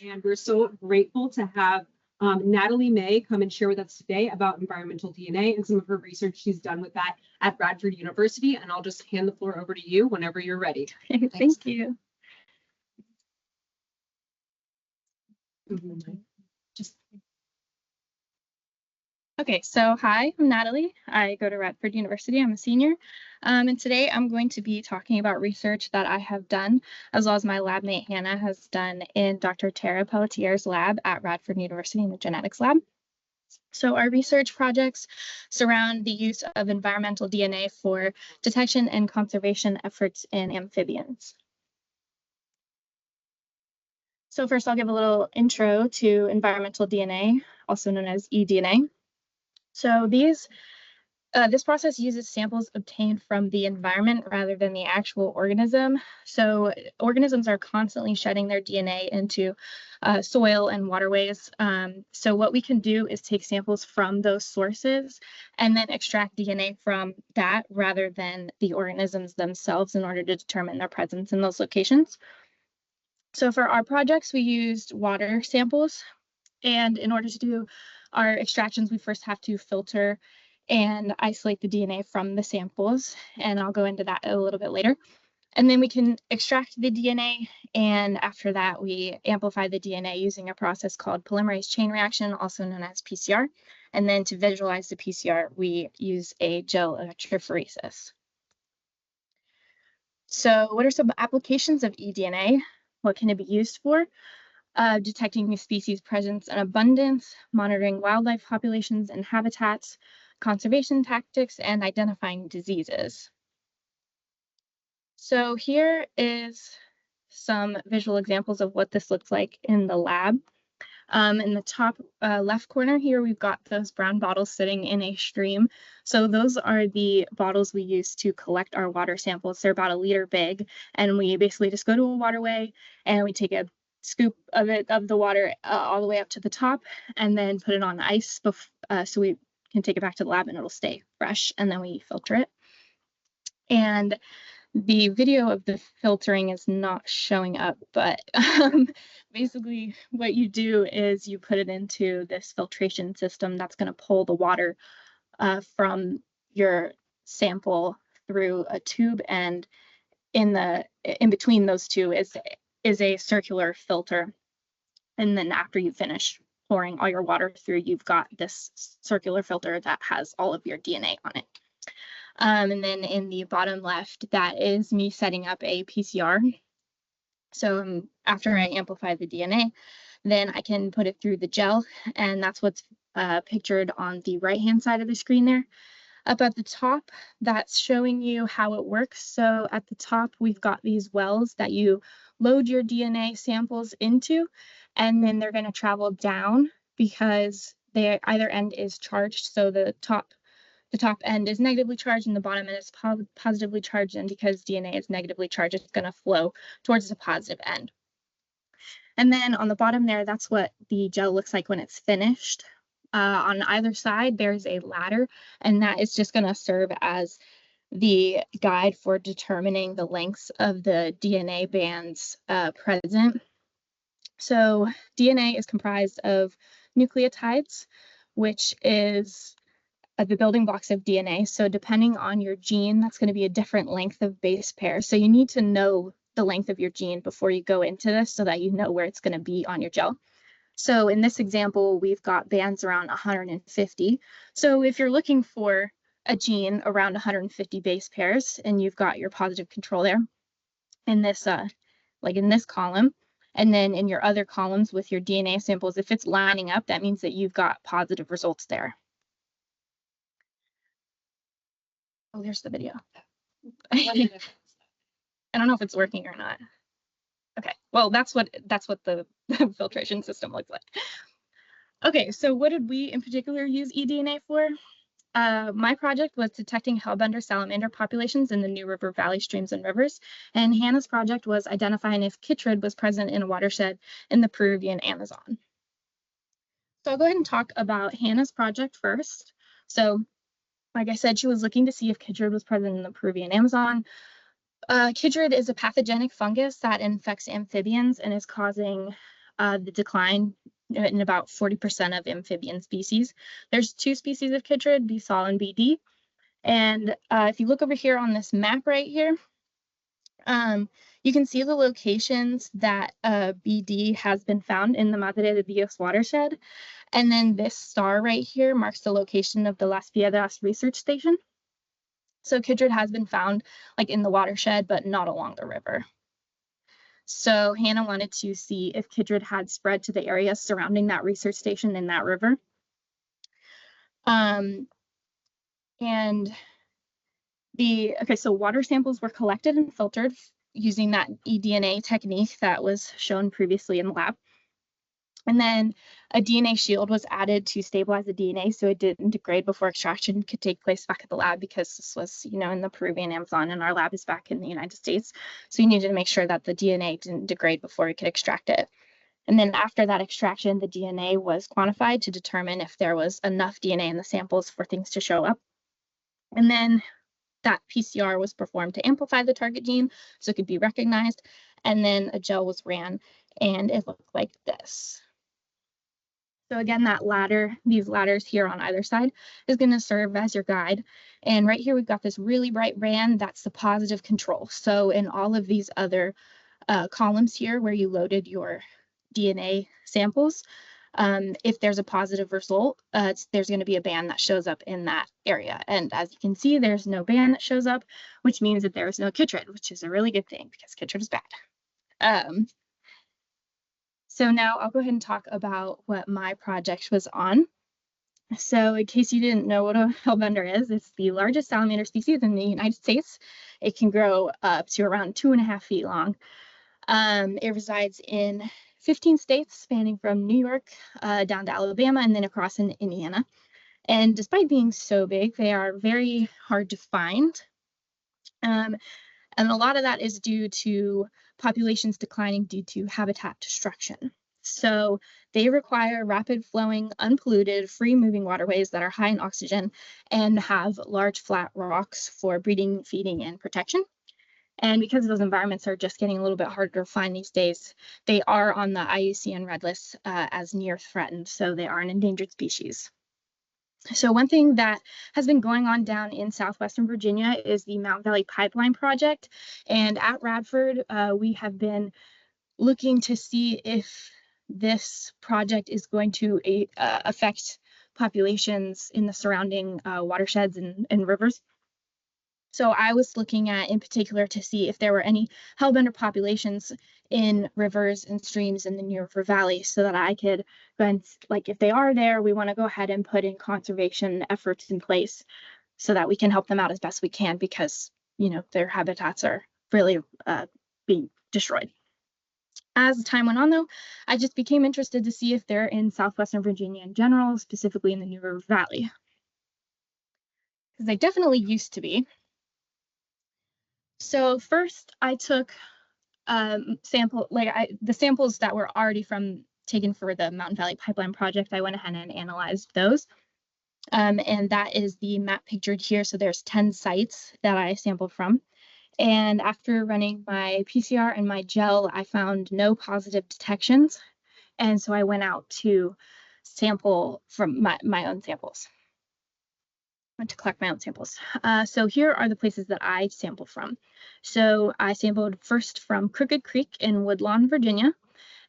and we're so grateful to have Natalie May come and share with us today about environmental DNA and some of her research she's done with that at Radford University. And I'll just hand the floor over to you whenever you're ready. Thank you. Okay, so hi, I'm Natalie. I go to Radford University. I'm a senior. And today I'm going to be talking about research that I have done, as well as my lab mate Hannah has done in Dr. Tara Pelletier's lab at Radford University in the genetics lab. So our research projects surround the use of environmental DNA for detection and conservation efforts in amphibians. So first I'll give a little intro to environmental DNA, also known as eDNA. So this process uses samples obtained from the environment rather than the actual organism. So organisms are constantly shedding their DNA into soil and waterways. So what we can do is take samples from those sources and then extract DNA from that rather than the organisms themselves in order to determine their presence in those locations. So for our projects, we used water samples. And in order to do our extractions, we first have to filter and isolate the DNA from the samples. And I'll go into that a little bit later. And then we can extract the DNA. And after that, we amplify the DNA using a process called polymerase chain reaction, also known as PCR. And then to visualize the PCR, we use a gel electrophoresis. So what are some applications of eDNA? What can it be used for? Detecting species presence and abundance, monitoring wildlife populations and habitats, conservation tactics, and identifying diseases. So here is some visual examples of what this looks like in the lab. In the top left corner here, we've got those brown bottles sitting in a stream. So those are the bottles we use to collect our water samples. They're about 1 liter big, and we basically just go to a waterway and we take a scoop of the water all the way up to the top and then put it on ice so we can take it back to the lab and it'll stay fresh, and then we filter it. And the video of the filtering is not showing up, but basically what you do is you put it into this filtration system that's going to pull the water from your sample through a tube, and in between those two is a circular filter. And then after you finish pouring all your water through, you've got this circular filter that has all of your DNA on it. And then in the bottom left, that is me setting up a PCR. So after I amplify the DNA, then I can put it through the gel, and that's what's pictured on the right-hand side of the screen there. Up at the top, that's showing you how it works. So at the top, we've got these wells that you load your DNA samples into, and then they're going to travel down because either end is charged. So the top end is negatively charged and the bottom end is positively charged, and because DNA is negatively charged, it's going to flow towards the positive end. And then on the bottom there, that's what the gel looks like when it's finished. On either side, there's a ladder, and that is just going to serve as the guide for determining the lengths of the DNA bands present. So DNA is comprised of nucleotides, which is the building blocks of DNA. So depending on your gene, that's going to be a different length of base pair. So you need to know the length of your gene before you go into this so that you know where it's going to be on your gel. So in this example, we've got bands around 150. So if you're looking for a gene around 150 base pairs and you've got your positive control there in this, like in this column, and then in your other columns with your DNA samples, if it's lining up, that means that you've got positive results there. Oh, there's the video. I don't know if it's working or not. Okay, well, that's what the filtration system looks like. Okay, so what did we in particular use eDNA for? My project was detecting hellbender salamander populations in the New River Valley streams and rivers, and Hannah's project was identifying if chytrid was present in a watershed in the Peruvian Amazon. So I'll go ahead and talk about Hannah's project first. So, like I said, she was looking to see if chytrid was present in the Peruvian Amazon. Chytrid is a pathogenic fungus that infects amphibians and is causing the decline in about 40% of amphibian species. There's 2 species of chytrid, B sol and BD. And if you look over here on this map right here, you can see the locations that BD has been found in the Madre de Dios watershed. And then this star right here marks the location of the Las Piedras research station. So chytrid has been found like in the watershed, but not along the river. So Hannah wanted to see if chytrid had spread to the areas surrounding that research station in that river. So water samples were collected and filtered using that eDNA technique that was shown previously in the lab. And then a DNA shield was added to stabilize the DNA so it didn't degrade before extraction could take place back at the lab, because this was, in the Peruvian Amazon and our lab is back in the United States. So we needed to make sure that the DNA didn't degrade before we could extract it. And then after that extraction, the DNA was quantified to determine if there was enough DNA in the samples for things to show up. And then that PCR was performed to amplify the target gene so it could be recognized. And then a gel was ran and it looked like this. So again, these ladders here on either side is going to serve as your guide. And right here, we've got this really bright band. That's the positive control. So in all of these other columns here where you loaded your DNA samples, if there's a positive result, there's going to be a band that shows up in that area. And as you can see, there's no band that shows up, which means that there is no chytrid, which is a really good thing because chytrid is bad. So now I'll go ahead and talk about what my project was on. So in case you didn't know what a hellbender is, it's the largest salamander species in the United States. It can grow up to around 2.5 feet long. It resides in 15 states, spanning from New York down to Alabama and then across in Indiana. And despite being so big, they are very hard to find. And a lot of that is due to populations declining due to habitat destruction. So they require rapid flowing, unpolluted, free moving waterways that are high in oxygen and have large flat rocks for breeding, feeding, and protection. And because those environments are just getting a little bit harder to find these days, they are on the IUCN Red List as near threatened. So they are an endangered species. So one thing that has been going on down in southwestern Virginia is the Mountain Valley Pipeline Project. And at Radford, we have been looking to see if this project is going to affect populations in the surrounding watersheds and rivers. So I was looking at, in particular, to see if there were any hellbender populations in rivers and streams in the New River Valley, so that I could, if they are there, we want to go ahead and put in conservation efforts in place so that we can help them out as best we can, because, their habitats are really being destroyed. As time went on, though, I just became interested to see if they're in southwestern Virginia in general, specifically in the New River Valley, because they definitely used to be. So first, I took the samples that were already taken for the Mountain Valley Pipeline Project. I went ahead and analyzed those. And that is the map pictured here. So there's 10 sites that I sampled from. And after running my PCR and my gel, I found no positive detections. And so I went out to sample from my own samples. To collect my own samples. So here are the places that I sampled from. So I sampled first from Crooked Creek in Woodlawn, Virginia,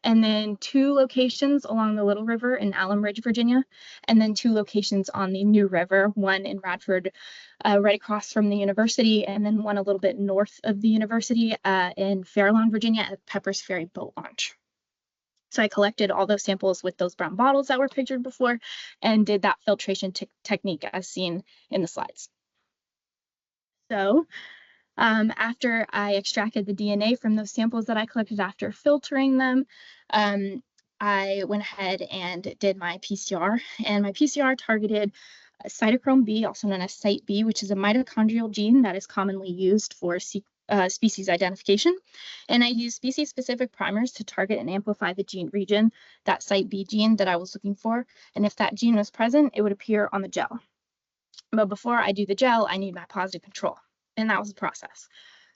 and then 2 locations along the Little River in Alum Ridge, Virginia, and then 2 locations on the New River, one in Radford, right across from the university, and then one a little bit north of the university in Fairlawn, Virginia at Pepper's Ferry Boat Launch. So I collected all those samples with those brown bottles that were pictured before and did that filtration technique as seen in the slides. So after I extracted the DNA from those samples that I collected after filtering them, I went ahead and did my PCR, and my PCR targeted cytochrome B, also known as Cyte B, which is a mitochondrial gene that is commonly used for species identification. And I used species-specific primers to target and amplify the gene region, that Cyte B gene that I was looking for. And if that gene was present, it would appear on the gel. But before I do the gel, I need my positive control. And that was the process.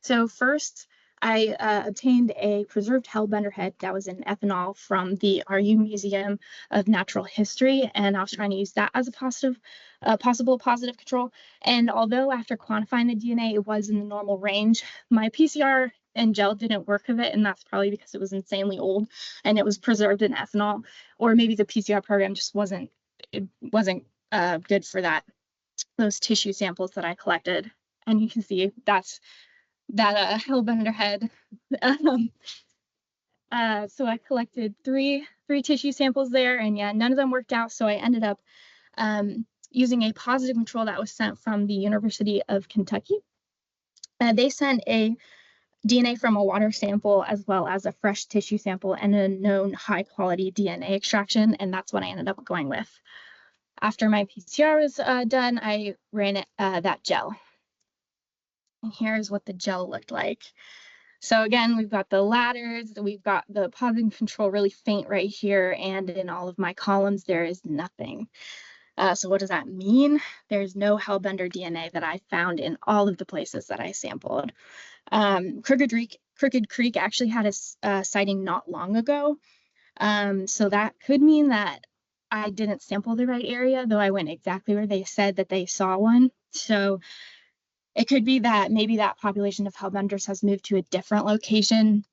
So first, I obtained a preserved hellbender head that was in ethanol from the RU Museum of Natural History, and I was trying to use that as a possible positive control. And although after quantifying the DNA, it was in the normal range, my PCR and gel didn't work with it, and that's probably because it was insanely old and it was preserved in ethanol, or maybe the PCR program just wasn't good for those tissue samples that I collected. And you can see that's that hellbender head. So I collected three tissue samples there, and yeah, none of them worked out. So I ended up using a positive control that was sent from the University of Kentucky. They sent a DNA from a water sample as well as a fresh tissue sample and a known high quality DNA extraction, and that's what I ended up going with. After my PCR was done, I ran it, that gel. And here's what the gel looked like. So again, we've got the ladders, we've got the positive control really faint right here, and in all of my columns, there is nothing. So what does that mean? There's no hellbender DNA that I found in all of the places that I sampled. Crooked Creek actually had a sighting not long ago. So that could mean that I didn't sample the right area, though I went exactly where they said that they saw one. So it could be that maybe that population of hellbenders has moved to a different location.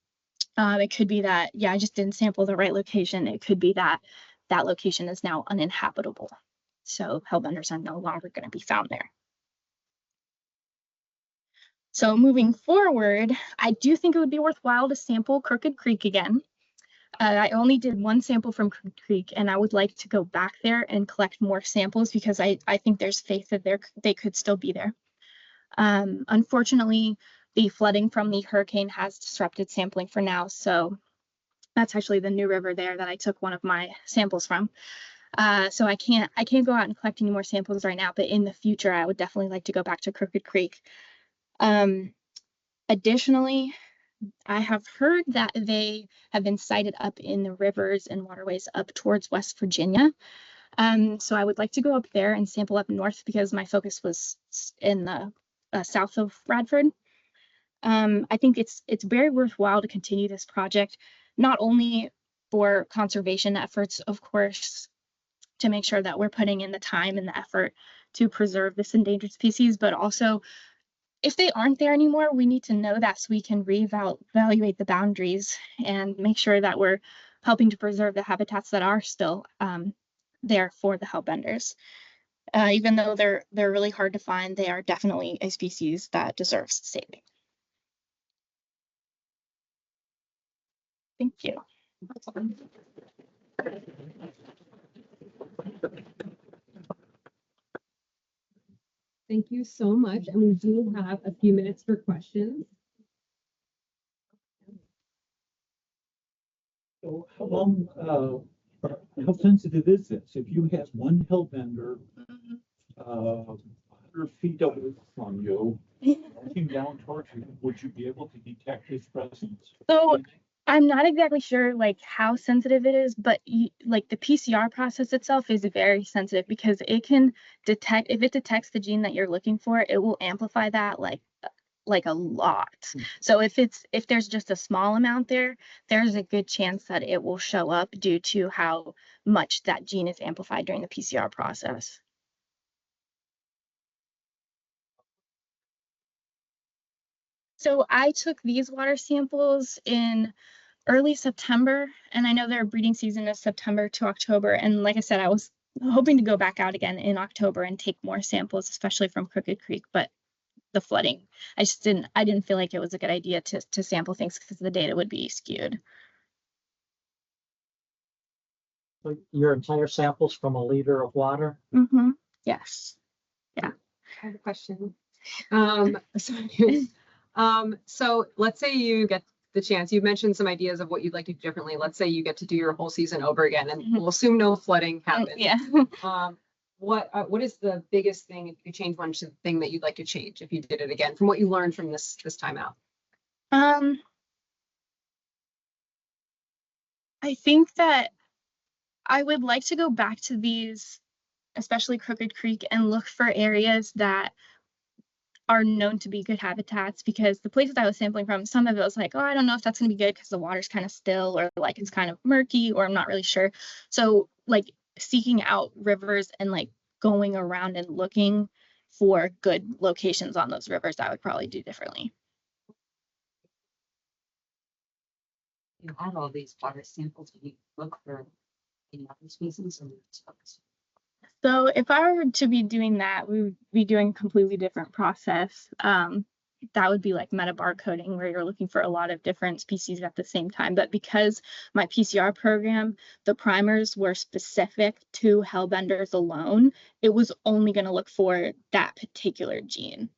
It could be that, yeah, I just didn't sample the right location. It could be that that location is now uninhabitable. So hellbenders are no longer going to be found there. So moving forward, I do think it would be worthwhile to sample Crooked Creek again. I only did one sample from Crooked Creek, and I would like to go back there and collect more samples because I think there's faith that they could still be there. Unfortunately, the flooding from the hurricane has disrupted sampling for now, so that's actually the New River there that I took one of my samples from. So I can't go out and collect any more samples right now, but in the future, I would definitely like to go back to Crooked Creek. Additionally, I have heard that they have been sighted up in the rivers and waterways up towards West Virginia. So I would like to go up there and sample up north because my focus was in the south of Radford. I think it's very worthwhile to continue this project, not only for conservation efforts, of course, to make sure that we're putting in the time and the effort to preserve this endangered species, but also if they aren't there anymore, we need to know that so we can reevaluate the boundaries and make sure that we're helping to preserve the habitats that are still there for the hellbenders. Even though they're really hard to find, they are definitely a species that deserves saving. Thank you. Thank you so much. And we do have a few minutes for questions. So how sensitive is this? If you had one hellbender 100 feet away from you, looking down towards you, would you be able to detect his presence? So I'm not exactly sure like how sensitive it is, but like the PCR process itself is very sensitive because it can detect, if it detects the gene that you're looking for, it will amplify that like a lot. So if there's just a small amount there, there's a good chance that it will show up due to how much that gene is amplified during the PCR process. So I took these water samples in early September, and I know their breeding season is September to October. And like I said, I was hoping to go back out again in October and take more samples, especially from Crooked Creek, but the flooding, I didn't feel like it was a good idea to sample things because the data would be skewed. So your entire samples from a liter of water? Mm-hmm. Yes. Yeah. I have a question. So let's say you get the chance, you mentioned some ideas of what you'd like to do differently. Let's say you get to do your whole season over again, and we'll assume no flooding happens. Yeah. What is the biggest thing, if you change one thing that you'd like to change if you did it again from what you learned from this time out? I think that I would like to go back to these, especially Crooked Creek, and look for areas that are known to be good habitats, because the places I was sampling from, some of it was like, oh, I don't know if that's going to be good because the water's kind of still, or like it's kind of murky, or I'm not really sure. So like seeking out rivers and like going around and looking for good locations on those rivers, I would probably do differently. You have all these water samples, and you look for any other species and So if I were to be doing that, we would be doing a completely different process. That would be like metabarcoding, where you're looking for a lot of different species at the same time. But because my PCR program, the primers were specific to hellbenders alone, it was only going to look for that particular gene.